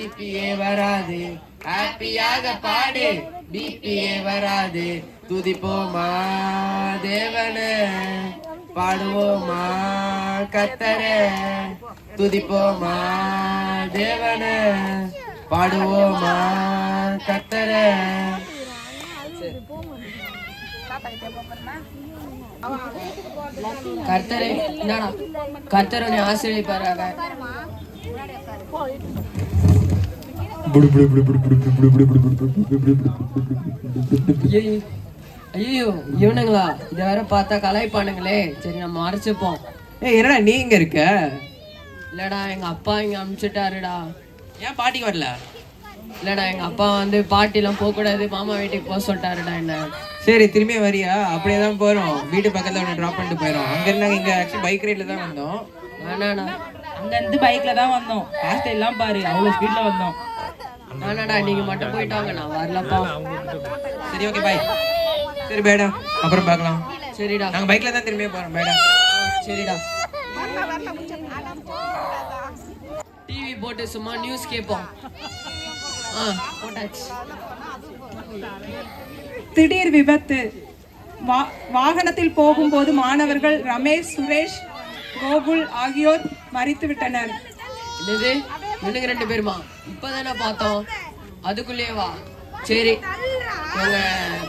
BBA வராது, ஹாப்பியாக பாடு, பிபிஏ வராது. துதிப்போமா தேவனே, பாடுவோமா கர்த்தரே. துதிப்போமா தேவனே, பாடுவோமா கர்த்தரே. கர்த்தரை கர்த்தரை ஆசீர்வதிப்பாராக. ஐயோ இவனுங்களா, இதை வேற பார்த்தா கலாய்ப்பானுங்களே. சரி நம்ம மறைச்சுப்போம். என்னடா நீ இங்க இருக்க? இல்லடா எங்க அப்பா இங்க அனுப்பிச்சுட்டாருடா. ஏன் பாட்டிக்கு வரல? இல்லடா எங்க அப்பா வந்து பாட்டிலாம் போக கூடாது, மாமா வீட்டுக்கு போக சொல்லிட்டாருடா என்ன. சரி திரும்பி வரியா? அப்படியே தான் போறோம். வீட்டு பக்கத்துல ஒன்று ட்ராப் பண்ணிட்டு போயிடும். அங்க இருந்தாங்க. இங்க ஆக்சுவலி பைக் ரைட்ல தான் வந்தோம். வேணாடா, அங்க இருந்து பைக்ல தான் வந்தோம். ஹாஸ்டல் எல்லாம் பாரு, அவ்வளவு ஸ்பீட்ல வந்தோம். வேணாடா, நீங்க மட்டும் போயிட்டு வாங்க, நான் வரலப்பா. சரி ஓகே பாய். சரி பேடா, அப்புறம் பார்க்கலாம். சரிடா, நாங்க பைக்ல தான் திரும்பியே போறோம். பேடா. சரிடா. டிவி போட்டு சும்மா நியூஸ் கேட்போம். போட்டாச்சு. திடீர் விபத்து. வாகனத்தில் போகும்போது மாணவர்கள் ரமேஷ், சுரேஷ், கோகுல் ஆகியோர் மரித்து விட்டனர். என்னது, இவனுங்க 2 பேருமா? இப்பதானே பார்த்தோம், அதுக்குள்ளேயே வா. சரி நாங்க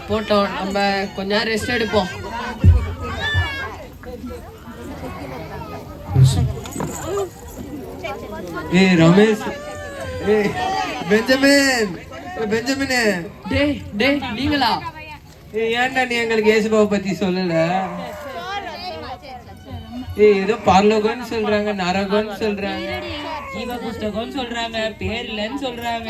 போட்டோம், நம்ம கொஞ்ச நேரம் ரெஸ்ட் எடுப்போம். ஏய் ரமேஷ், ஏய் பெஞ்சமின், பெஞ்சமின். டேய் டேய் நீங்களா? ஏன்டா நீ எங்களுக்கு இயேசுபாவை பத்தி சொல்லல? ஏய் ஏதோ பரலோகம்னு சொல்றாங்க, நரகம்னு சொல்றாங்க, ஜீவ புஸ்தகம்னு சொல்றாங்க, பேர் இல்லைன்னு சொல்றாங்க.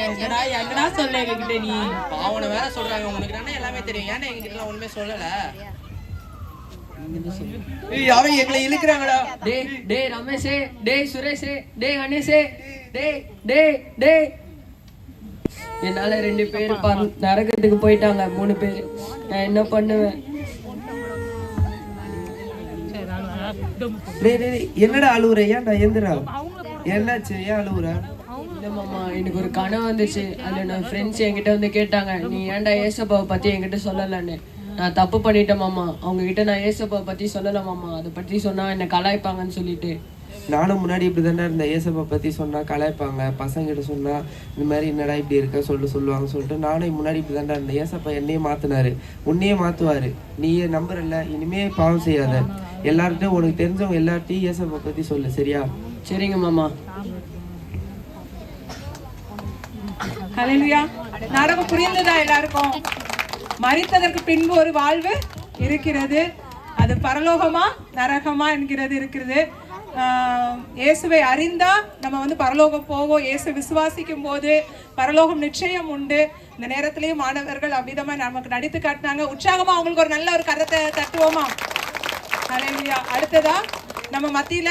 என்னடா சொல்ல எங்ககிட்ட நீ? பாவனை வேற சொல்றாங்க. உங்களுக்கு தானே எல்லாமே தெரியும். ஏன்டா எங்ககிட்ட ஒண்ணுமே சொல்லல? ஏய் அவன் எங்களை இழுக்குறாங்கடா. டேய் டேய் ரமேஷே, டேய் சுரேஷே, டேய் கணேஷே, டேய் டேய் டேய். என்னால 2 பேர் நரகத்துக்கு போயிட்டாங்க, 3 பேர். நான் என்ன பண்ணுவேன்? என்னடா அழுவுற? ஏன்டா எந்திரா? என்னாச்சு? ஏன் அழுவுற? இல்ல மாமா, எனக்கு ஒரு கனவு வந்துச்சு. அதுல நான் ஃப்ரெண்ட்ஸ் என்கிட்ட வந்து கேட்டாங்க, நீ ஏன்டா ஏசப்பாவை பத்தி என்கிட்ட சொல்லலன்னு. நான் தப்பு பண்ணிட்டேன் மாமா. அவங்க கிட்ட நான் ஏசப்பாவை பத்தி சொல்லல மாமா. அதை பத்தி சொன்னா என்ன கலாய்ப்பாங்கன்னு சொல்லிட்டு. நானும் முன்னாடி இப்படி தானே இருந்தேன். ஏசப்பா பற்றி சொன்னால் கலாய்ப்பாங்க, பசங்கிட்ட சொன்னால் இந்த மாதிரி என்னடா இப்படி இருக்க சொல்லுவாங்க சொல்லிட்டு நானும் முன்னாடி இப்படி தானே இருந்தேன். ஏசப்பா என்னையே மாற்றினாரு, உன்னையே மாற்றுவார். நீயே நம்புறல, இனிமே பாவம் செய்யாத. எல்லார்ட்டையும் உனக்கு தெரிஞ்சவங்க எல்லார்ட்டையும் ஏசப்பா பற்றி சொல்லு, சரியா? சரிங்க மாமா. ஹல்லேலூயா. நாடகம் புரிந்ததா எல்லாருக்கும்? மரித்ததற்கு பின்பு ஒரு வாழ்வு இருக்கிறது. அது பரலோகமா நரகமா என்கிறது இருக்கிறது. இயேசுவை அறிந்தா நம்ம வந்து பரலோகம் போவோம். இயேசு விசுவாசிக்கும் போது பரலோகம் நிச்சயம் உண்டு. இந்த நேரத்திலேயும் மாணவர்கள் அவ்விதமா நமக்கு நடித்து காட்டினாங்க. உற்சாகமா அவங்களுக்கு ஒரு நல்ல ஒரு கரத்தை தட்டுவோமா? ஹல்லேலூயா. அடுத்ததா நம்ம மத்தியில